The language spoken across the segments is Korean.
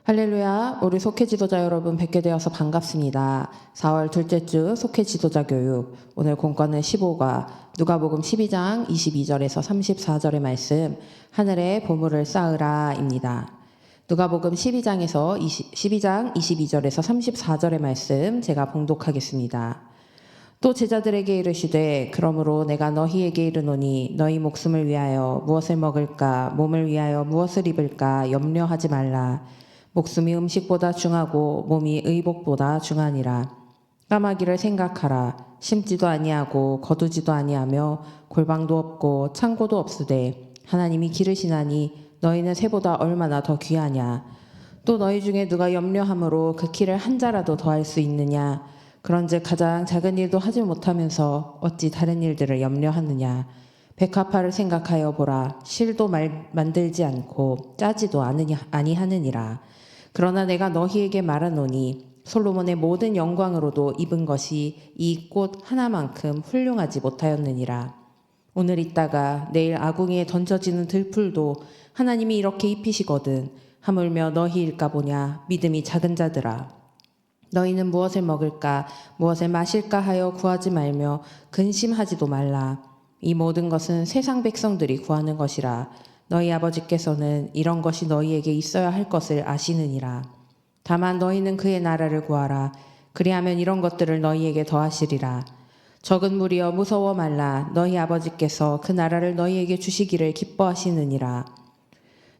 할렐루야, 우리 속회 지도자 여러분 뵙게 되어서 반갑습니다. 4월 둘째 주 속회 지도자 교육, 오늘 본권은 15과 누가복음 12장 22절에서 34절의 말씀, 하늘에 보물을 쌓으라 입니다. 누가복음 12장 22절에서 34절의 말씀 제가 봉독하겠습니다. 또 제자들에게 이르시되 그러므로 내가 너희에게 이르노니 너희 목숨을 위하여 무엇을 먹을까 몸을 위하여 무엇을 입을까 염려하지 말라. 목숨이 음식보다 중하고 몸이 의복보다 중하니라. 까마귀를 생각하라. 심지도 아니하고 거두지도 아니하며 골방도 없고 창고도 없으되 하나님이 기르시나니 너희는 새보다 얼마나 더 귀하냐. 또 너희 중에 누가 염려함으로 그 키를 한 자라도 더할 수 있느냐. 그런즉 가장 작은 일도 하지 못하면서 어찌 다른 일들을 염려하느냐. 백합화를 생각하여 보라. 실도 만들지 않고 짜지도 아니하느니라. 그러나 내가 너희에게 말하노니 솔로몬의 모든 영광으로도 입은 것이 이 꽃 하나만큼 훌륭하지 못하였느니라. 오늘 있다가 내일 아궁이에 던져지는 들풀도 하나님이 이렇게 입히시거든. 하물며 너희일까 보냐. 믿음이 작은 자들아. 너희는 무엇을 먹을까 무엇을 마실까 하여 구하지 말며 근심하지도 말라. 이 모든 것은 세상 백성들이 구하는 것이라. 너희 아버지께서는 이런 것이 너희에게 있어야 할 것을 아시느니라. 다만 너희는 그의 나라를 구하라. 그리하면 이런 것들을 너희에게 더하시리라. 적은 무리여 무서워 말라. 너희 아버지께서 그 나라를 너희에게 주시기를 기뻐하시느니라.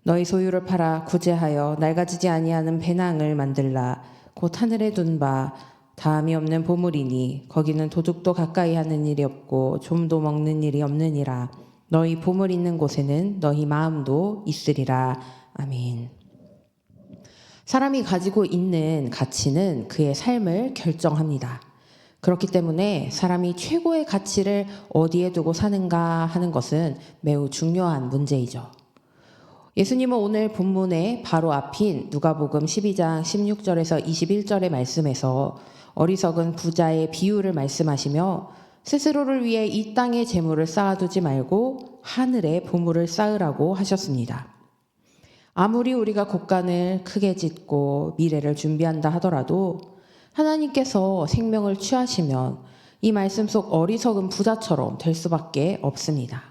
너희 소유를 팔아 구제하여 낡아지지 아니하는 배낭을 만들라. 곧 하늘에 둔 바 다함이 없는 보물이니 거기는 도둑도 가까이 하는 일이 없고 좀도 먹는 일이 없느니라. 너희 보물 있는 곳에는 너희 마음도 있으리라. 아멘. 사람이 가지고 있는 가치는 그의 삶을 결정합니다. 그렇기 때문에 사람이 최고의 가치를 어디에 두고 사는가 하는 것은 매우 중요한 문제이죠. 예수님은 오늘 본문의 바로 앞인 누가복음 12장 16절에서 21절의 말씀에서 어리석은 부자의 비유를 말씀하시며 스스로를 위해 이 땅의 재물을 쌓아두지 말고 하늘에 보물을 쌓으라고 하셨습니다. 아무리 우리가 곳간을 크게 짓고 미래를 준비한다 하더라도 하나님께서 생명을 취하시면 이 말씀 속 어리석은 부자처럼 될 수밖에 없습니다.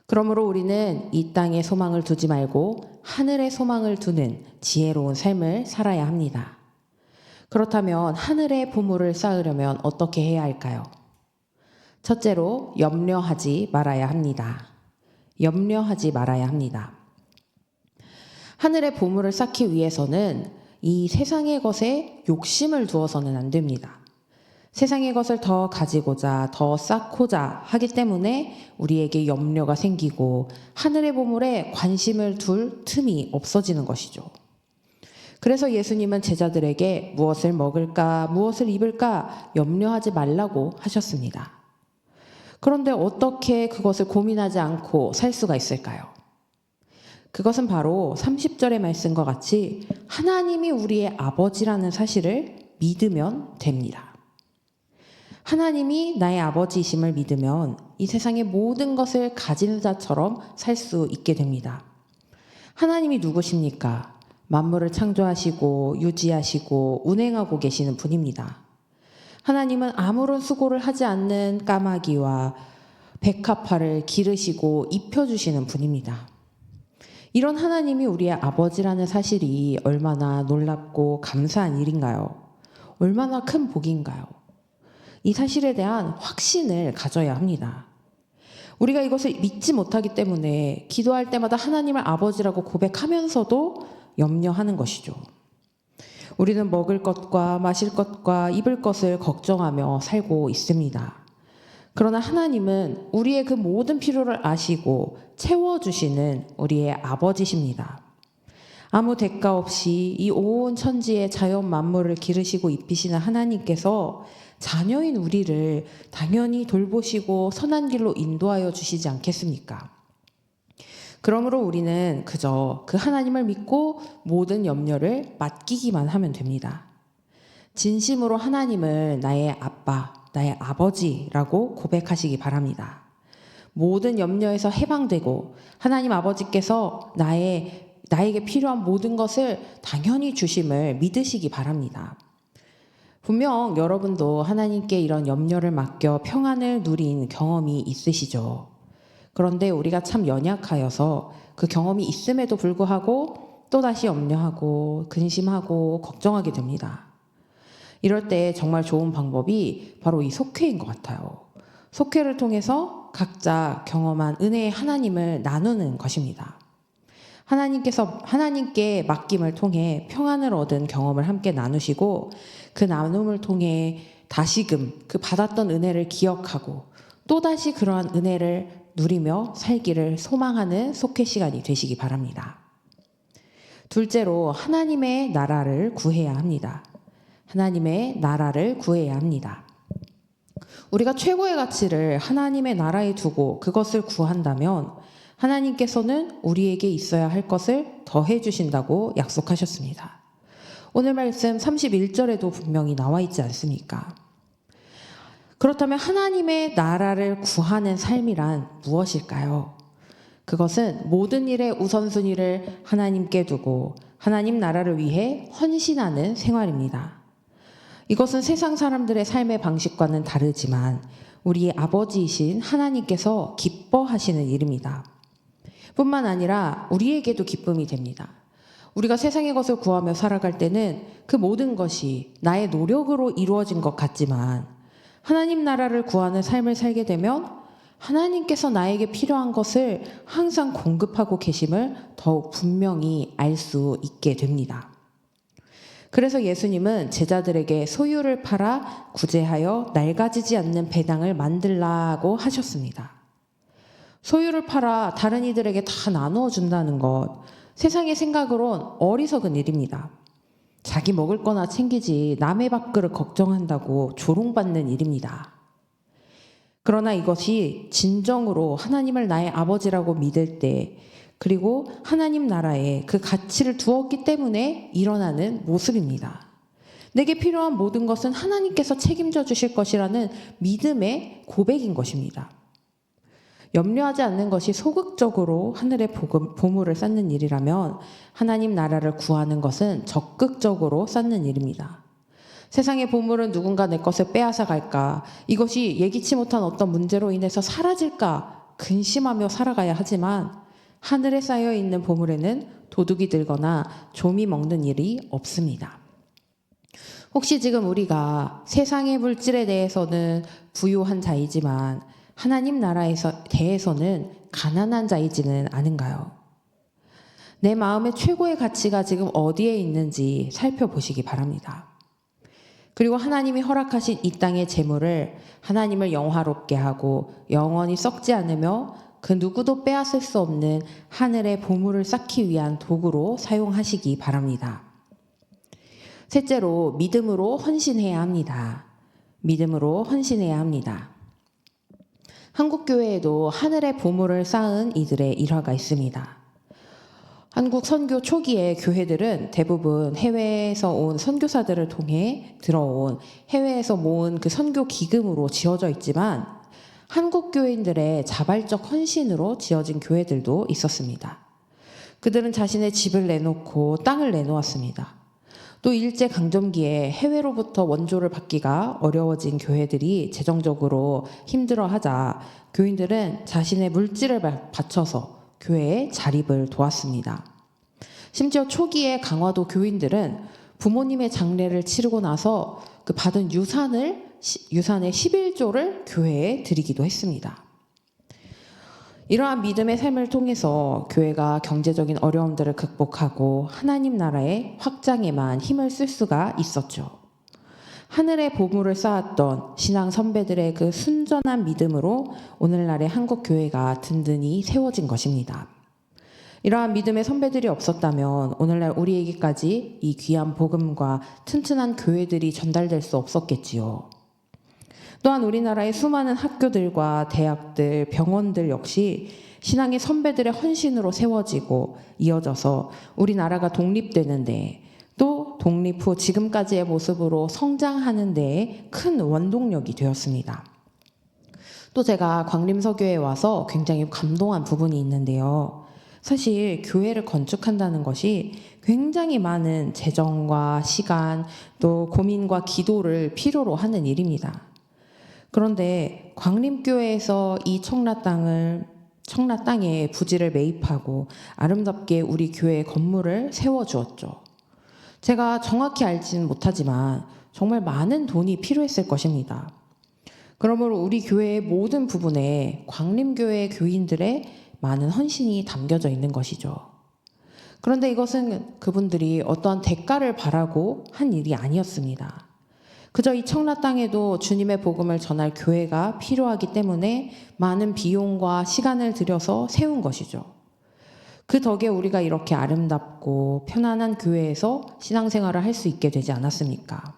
그러므로 우리는 이 땅에 소망을 두지 말고 하늘에 소망을 두는 지혜로운 삶을 살아야 합니다. 그렇다면 하늘에 보물을 쌓으려면 어떻게 해야 할까요? 첫째로 염려하지 말아야 합니다. 염려하지 말아야 합니다. 하늘에 보물을 쌓기 위해서는 이 세상의 것에 욕심을 두어서는 안 됩니다. 세상의 것을 더 가지고자 더 쌓고자 하기 때문에 우리에게 염려가 생기고 하늘의 보물에 관심을 둘 틈이 없어지는 것이죠. 그래서 예수님은 제자들에게 무엇을 먹을까 무엇을 입을까 염려하지 말라고 하셨습니다. 그런데 어떻게 그것을 고민하지 않고 살 수가 있을까요? 그것은 바로 30절의 말씀과 같이 하나님이 우리의 아버지라는 사실을 믿으면 됩니다. 하나님이 나의 아버지이심을 믿으면 이 세상의 모든 것을 가진 자처럼 살 수 있게 됩니다. 하나님이 누구십니까? 만물을 창조하시고 유지하시고 운행하고 계시는 분입니다. 하나님은 아무런 수고를 하지 않는 까마귀와 백합화를 기르시고 입혀주시는 분입니다. 이런 하나님이 우리의 아버지라는 사실이 얼마나 놀랍고 감사한 일인가요? 얼마나 큰 복인가요? 이 사실에 대한 확신을 가져야 합니다. 우리가 이것을 믿지 못하기 때문에 기도할 때마다 하나님을 아버지라고 고백하면서도 염려하는 것이죠. 우리는 먹을 것과 마실 것과 입을 것을 걱정하며 살고 있습니다. 그러나 하나님은 우리의 그 모든 필요를 아시고 채워주시는 우리의 아버지십니다. 아무 대가 없이 이 온 천지의 자연 만물을 기르시고 입히시는 하나님께서 자녀인 우리를 당연히 돌보시고 선한 길로 인도하여 주시지 않겠습니까? 그러므로 우리는 그저 그 하나님을 믿고 모든 염려를 맡기기만 하면 됩니다. 진심으로 하나님을 나의 아빠, 나의 아버지라고 고백하시기 바랍니다. 모든 염려에서 해방되고 하나님 아버지께서 나의 나에게 필요한 모든 것을 당연히 주심을 믿으시기 바랍니다. 분명 여러분도 하나님께 이런 염려를 맡겨 평안을 누린 경험이 있으시죠. 그런데 우리가 참 연약하여서 그 경험이 있음에도 불구하고 또다시 염려하고 근심하고 걱정하게 됩니다. 이럴 때 정말 좋은 방법이 바로 이 속회인 것 같아요. 속회를 통해서 각자 경험한 은혜의 하나님을 나누는 것입니다. 하나님께 맡김을 통해 평안을 얻은 경험을 함께 나누시고 그 나눔을 통해 다시금 그 받았던 은혜를 기억하고 또다시 그러한 은혜를 누리며 살기를 소망하는 속회 시간이 되시기 바랍니다. 둘째로 하나님의 나라를 구해야 합니다. 하나님의 나라를 구해야 합니다. 우리가 최고의 가치를 하나님의 나라에 두고 그것을 구한다면 하나님께서는 우리에게 있어야 할 것을 더해 주신다고 약속하셨습니다. 오늘 말씀 31절에도 분명히 나와 있지 않습니까? 그렇다면 하나님의 나라를 구하는 삶이란 무엇일까요? 그것은 모든 일의 우선순위를 하나님께 두고 하나님 나라를 위해 헌신하는 생활입니다. 이것은 세상 사람들의 삶의 방식과는 다르지만 우리 아버지이신 하나님께서 기뻐하시는 일입니다. 뿐만 아니라 우리에게도 기쁨이 됩니다. 우리가 세상의 것을 구하며 살아갈 때는 그 모든 것이 나의 노력으로 이루어진 것 같지만 하나님 나라를 구하는 삶을 살게 되면 하나님께서 나에게 필요한 것을 항상 공급하고 계심을 더욱 분명히 알 수 있게 됩니다. 그래서 예수님은 제자들에게 소유를 팔아 구제하여 낡아지지 않는 배당을 만들라고 하셨습니다. 소유를 팔아 다른 이들에게 다 나누어 준다는 것, 세상의 생각으론 어리석은 일입니다. 자기 먹을 거나 챙기지 남의 밥그릇 걱정한다고 조롱받는 일입니다. 그러나 이것이 진정으로 하나님을 나의 아버지라고 믿을 때, 그리고 하나님 나라에 그 가치를 두었기 때문에 일어나는 모습입니다. 내게 필요한 모든 것은 하나님께서 책임져 주실 것이라는 믿음의 고백인 것입니다. 염려하지 않는 것이 소극적으로 하늘의 보물을 쌓는 일이라면 하나님 나라를 구하는 것은 적극적으로 쌓는 일입니다. 세상의 보물은 누군가 내 것을 빼앗아 갈까, 이것이 예기치 못한 어떤 문제로 인해서 사라질까 근심하며 살아가야 하지만 하늘에 쌓여 있는 보물에는 도둑이 들거나 좀이 먹는 일이 없습니다. 혹시 지금 우리가 세상의 물질에 대해서는 부유한 자이지만 하나님 나라에 대해서는 가난한 자이지는 않은가요? 내 마음의 최고의 가치가 지금 어디에 있는지 살펴보시기 바랍니다. 그리고 하나님이 허락하신 이 땅의 재물을 하나님을 영화롭게 하고 영원히 썩지 않으며 그 누구도 빼앗을 수 없는 하늘의 보물을 쌓기 위한 도구로 사용하시기 바랍니다. 셋째로 믿음으로 헌신해야 합니다. 믿음으로 헌신해야 합니다. 한국교회에도 하늘의 보물을 쌓은 이들의 일화가 있습니다. 한국 선교 초기에 교회들은 대부분 해외에서 온 선교사들을 통해 들어온 해외에서 모은 그 선교 기금으로 지어져 있지만 한국 교인들의 자발적 헌신으로 지어진 교회들도 있었습니다. 그들은 자신의 집을 내놓고 땅을 내놓았습니다. 또 일제강점기에 해외로부터 원조를 받기가 어려워진 교회들이 재정적으로 힘들어하자 교인들은 자신의 물질을 바쳐서 교회에 자립을 도왔습니다. 심지어 초기에 강화도 교인들은 부모님의 장례를 치르고 나서 그 받은 유산의 11조를 교회에 드리기도 했습니다. 이러한 믿음의 삶을 통해서 교회가 경제적인 어려움들을 극복하고 하나님 나라의 확장에만 힘을 쓸 수가 있었죠. 하늘의 보물을 쌓았던 신앙 선배들의 그 순전한 믿음으로 오늘날의 한국 교회가 든든히 세워진 것입니다. 이러한 믿음의 선배들이 없었다면 오늘날 우리에게까지 이 귀한 복음과 튼튼한 교회들이 전달될 수 없었겠지요. 또한 우리나라의 수많은 학교들과 대학들, 병원들 역시 신앙의 선배들의 헌신으로 세워지고 이어져서 우리나라가 독립되는데 또 독립 후 지금까지의 모습으로 성장하는 데에 큰 원동력이 되었습니다. 또 제가 광림서교에 와서 굉장히 감동한 부분이 있는데요. 사실 교회를 건축한다는 것이 굉장히 많은 재정과 시간, 또 고민과 기도를 필요로 하는 일입니다. 그런데 광림교회에서 이 청라 땅에 부지를 매입하고 아름답게 우리 교회 건물을 세워주었죠. 제가 정확히 알지는 못하지만 정말 많은 돈이 필요했을 것입니다. 그러므로 우리 교회의 모든 부분에 광림교회 교인들의 많은 헌신이 담겨져 있는 것이죠. 그런데 이것은 그분들이 어떠한 대가를 바라고 한 일이 아니었습니다. 그저 이 청라 땅에도 주님의 복음을 전할 교회가 필요하기 때문에 많은 비용과 시간을 들여서 세운 것이죠. 그 덕에 우리가 이렇게 아름답고 편안한 교회에서 신앙생활을 할 수 있게 되지 않았습니까?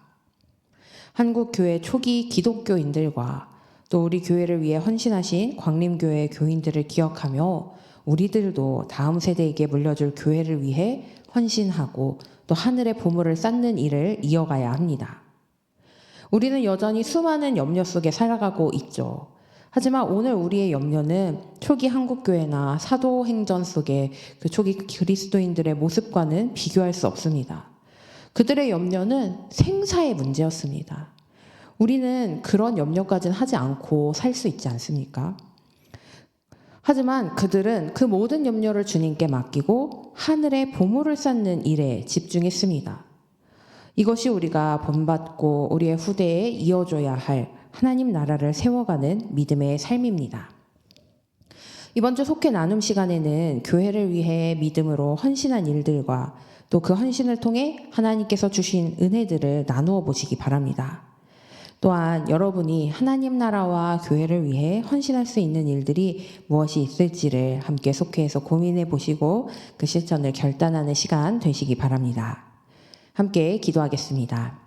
한국 교회 초기 기독교인들과 또 우리 교회를 위해 헌신하신 광림교회 교인들을 기억하며 우리들도 다음 세대에게 물려줄 교회를 위해 헌신하고 또 하늘의 보물을 쌓는 일을 이어가야 합니다. 우리는 여전히 수많은 염려 속에 살아가고 있죠. 하지만 오늘 우리의 염려는 초기 한국교회나 사도행전 속의 그 초기 그리스도인들의 모습과는 비교할 수 없습니다. 그들의 염려는 생사의 문제였습니다. 우리는 그런 염려까지는 하지 않고 살 수 있지 않습니까? 하지만 그들은 그 모든 염려를 주님께 맡기고 하늘의 보물을 쌓는 일에 집중했습니다. 이것이 우리가 본받고 우리의 후대에 이어줘야 할 하나님 나라를 세워가는 믿음의 삶입니다. 이번 주 속회 나눔 시간에는 교회를 위해 믿음으로 헌신한 일들과 또 그 헌신을 통해 하나님께서 주신 은혜들을 나누어 보시기 바랍니다. 또한 여러분이 하나님 나라와 교회를 위해 헌신할 수 있는 일들이 무엇이 있을지를 함께 속회에서 고민해 보시고 그 실천을 결단하는 시간 되시기 바랍니다. 함께 기도하겠습니다.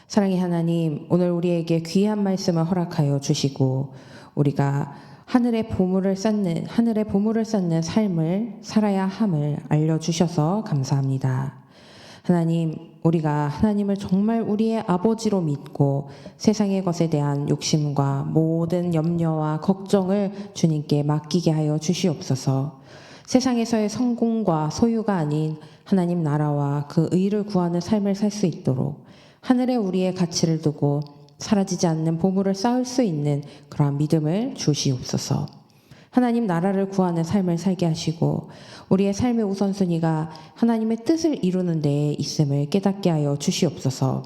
사랑의 하나님, 오늘 우리에게 귀한 말씀을 허락하여 주시고 우리가 하늘의 보물을 쌓는 삶을 살아야 함을 알려주셔서 감사합니다. 하나님, 우리가 하나님을 정말 우리의 아버지로 믿고 세상의 것에 대한 욕심과 모든 염려와 걱정을 주님께 맡기게 하여 주시옵소서. 세상에서의 성공과 소유가 아닌 하나님 나라와 그 의를 구하는 삶을 살 수 있도록 하늘에 우리의 가치를 두고 사라지지 않는 보물을 쌓을 수 있는 그러한 믿음을 주시옵소서. 하나님 나라를 구하는 삶을 살게 하시고 우리의 삶의 우선순위가 하나님의 뜻을 이루는 데에 있음을 깨닫게 하여 주시옵소서.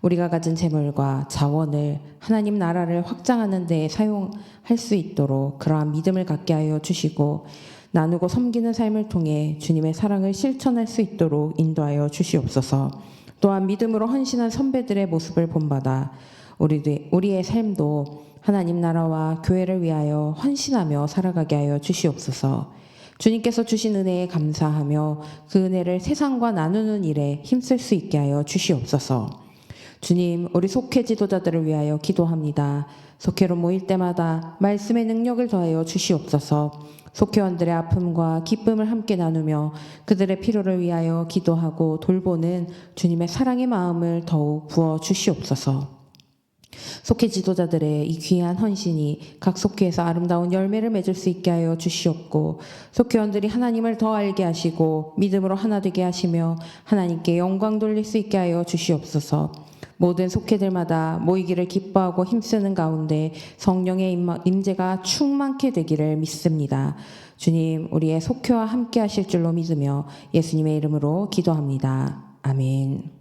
우리가 가진 재물과 자원을 하나님 나라를 확장하는 데에 사용할 수 있도록 그러한 믿음을 갖게 하여 주시고 나누고 섬기는 삶을 통해 주님의 사랑을 실천할 수 있도록 인도하여 주시옵소서. 또한 믿음으로 헌신한 선배들의 모습을 본받아 우리의 삶도 하나님 나라와 교회를 위하여 헌신하며 살아가게 하여 주시옵소서. 주님께서 주신 은혜에 감사하며 그 은혜를 세상과 나누는 일에 힘쓸 수 있게 하여 주시옵소서. 주님, 우리 속회 지도자들을 위하여 기도합니다. 속회로 모일 때마다 말씀의 능력을 더하여 주시옵소서. 속회원들의 아픔과 기쁨을 함께 나누며 그들의 필요를 위하여 기도하고 돌보는 주님의 사랑의 마음을 더욱 부어 주시옵소서. 속회 지도자들의 이 귀한 헌신이 각 속회에서 아름다운 열매를 맺을 수 있게 하여 주시옵고 속회원들이 하나님을 더 알게 하시고 믿음으로 하나 되게 하시며 하나님께 영광 돌릴 수 있게 하여 주시옵소서. 모든 속회들마다 모이기를 기뻐하고 힘쓰는 가운데 성령의 임재가 충만케 되기를 믿습니다. 주님, 우리의 속회와 함께 하실 줄로 믿으며 예수님의 이름으로 기도합니다. 아멘.